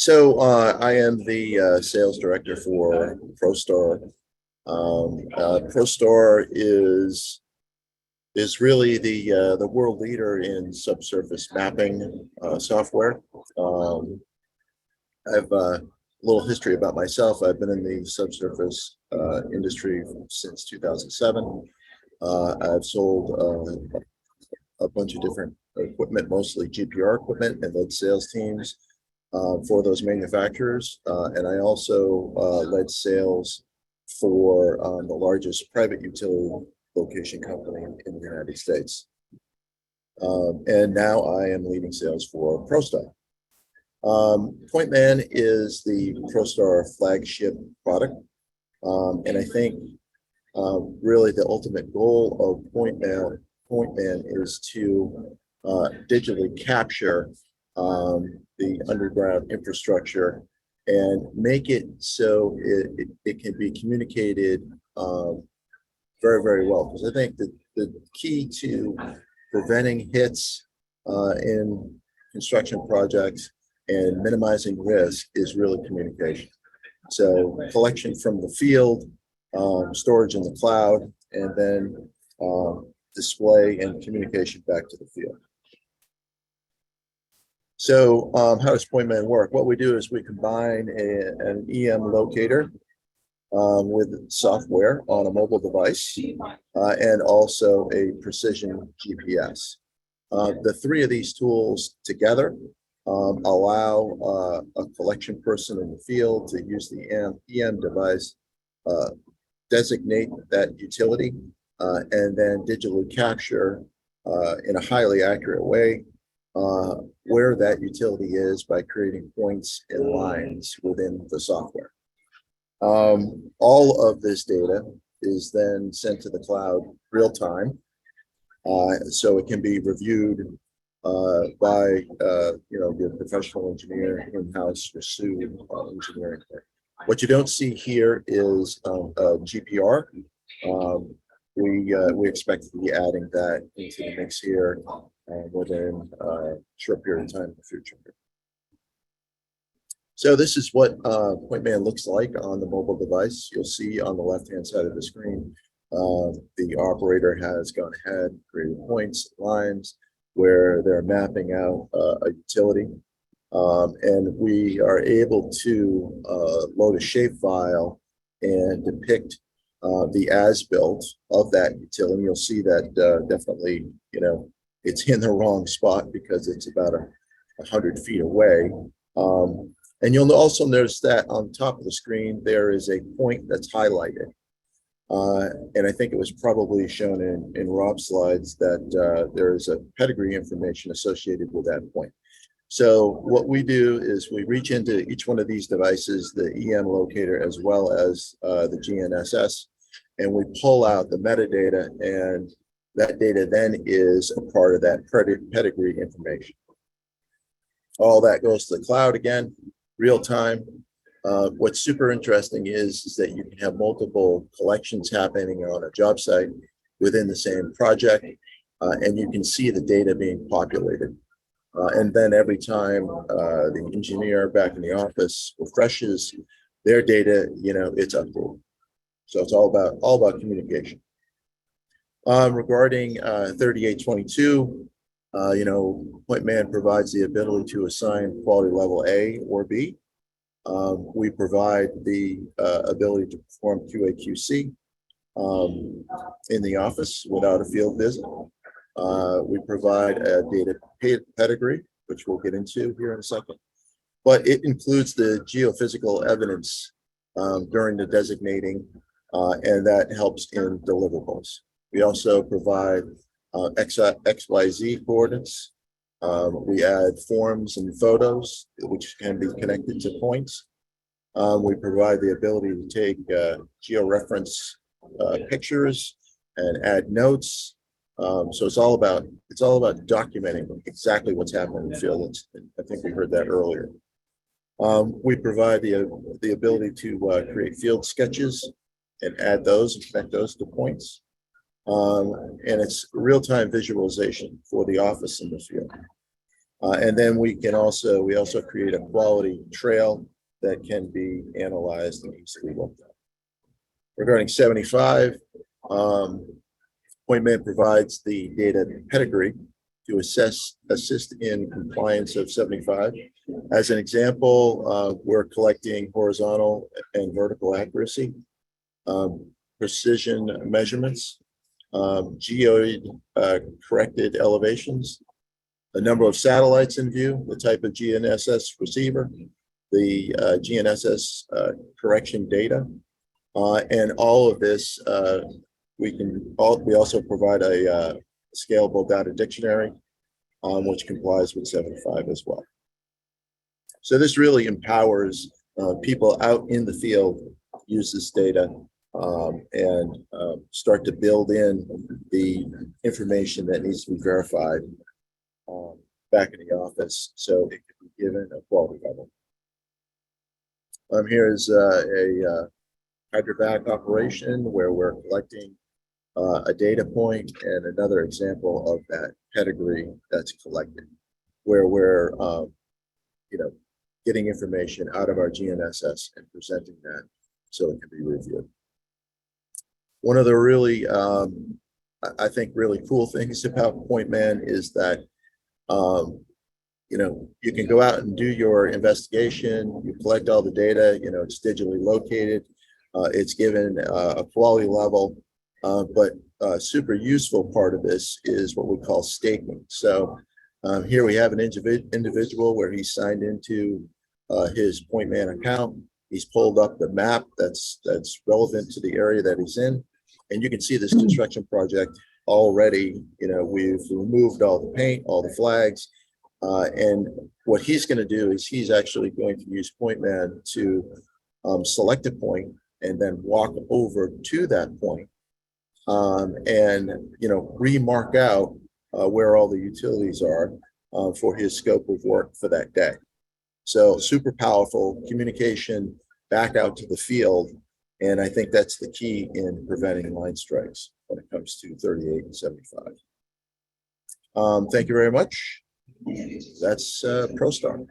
I am the sales director for ProStar. ProStar is really the world leader in subsurface mapping software. I have a little history about myself. I've been in the subsurface industry since 2007. I've sold a bunch of different equipment, mostly GPR equipment, and led sales teams for those manufacturers. And I also led sales for the largest private utility location company in the United States. And now I am leading sales for ProStar. PointMan is the ProStar flagship product. And I think really the ultimate goal of PointMan is to digitally capture the underground infrastructure and make it so it can be communicated very, very well. Because I think that the key to preventing hits in construction projects and minimizing risk is really communication. So collection from the field, storage in the cloud, and then display and communication back to the field. So how does PointMan work? What we do is we combine an EM locator with software on a mobile device and also a precision GPS. The three of these tools together allow a collection person in the field to use the EM device, designate that utility, and then digitally capture in a highly accurate way where that utility is by creating points and lines within the software. All of this data is then sent to the cloud real time, so it can be reviewed by your professional engineer in-house or SUE engineering. What you don't see here is GPR. We expect to be adding that into the mix here within a short period of time in the future. So this is what PointMan looks like on the mobile device. You'll see on the left-hand side of the screen, the operator has gone ahead, created points, lines, where they're mapping out a utility. And we are able to load a shapefile and depict the as-built of that utility. You'll see that definitely, it's in the wrong spot because it's about 100 feet away. And you'll also notice that on top of the screen, there is a point that's highlighted. And I think it was probably shown in Rob's slides that there is a pedigree information associated with that point. So what we do is we reach into each one of these devices, the EM locator as well as the GNSS, and we pull out the metadata, and that data then is a part of that pedigree information. All that goes to the cloud again, real time. What's super interesting is that you can have multiple collections happening on a job site within the same project, and you can see the data being populated. And then every time the engineer back in the office refreshes their data, it's updated. So it's all about communication. Regarding 3822, PointMan provides the ability to assign quality level A or B. We provide the ability to perform QA/QC in the office without a field visit. We provide a data pedigree, which we'll get into here in a second. But it includes the geophysical evidence during the designating, and that helps in deliverables. We also provide XYZ coordinates. We add forms and photos, which can be connected to points. We provide the ability to take georeference pictures and add notes. So it's all about documenting exactly what's happening in the field. I think we heard that earlier. We provide the ability to create field sketches and add those and connect those to points. And it's real-time visualization for the office in the field. And then we also create a quality trail that can be analyzed and easily looked at. Regarding 75, PointMan provides the data pedigree to assist in compliance of 75. As an example, we're collecting horizontal and vertical accuracy, precision measurements, geoid corrected elevations, the number of satellites in view, the type of GNSS receiver, the GNSS correction data, and all of this we also provide a scalable data dictionary, which complies with 75 as well. So this really empowers people out in the field use this data and start to build in the information that needs to be verified back in the office, so it can be given a quality level. Here is a hydrovac operation where we're collecting a data point and another example of that pedigree that's collected, where we're getting information out of our GNSS and presenting that so it can be reviewed. One of the really, I think, really cool things about PointMan is that you can go out and do your investigation, you collect all the data, it's digitally located, it's given a quality level, but a super useful part of this is what we call staking. So here we have an individual where he's signed into his PointMan account. He's pulled up the map that's relevant to the area that he's in. And you can see this construction project already, we've removed all the paint, all the flags. And what he's going to do is he's actually going to use PointMan to select a point and then walk over to that point and remark out where all the utilities are for his scope of work for that day. So super powerful communication back out to the field, and I think that's the key in preventing line strikes when it comes to 38 and 75. Thank you very much. That's ProStar.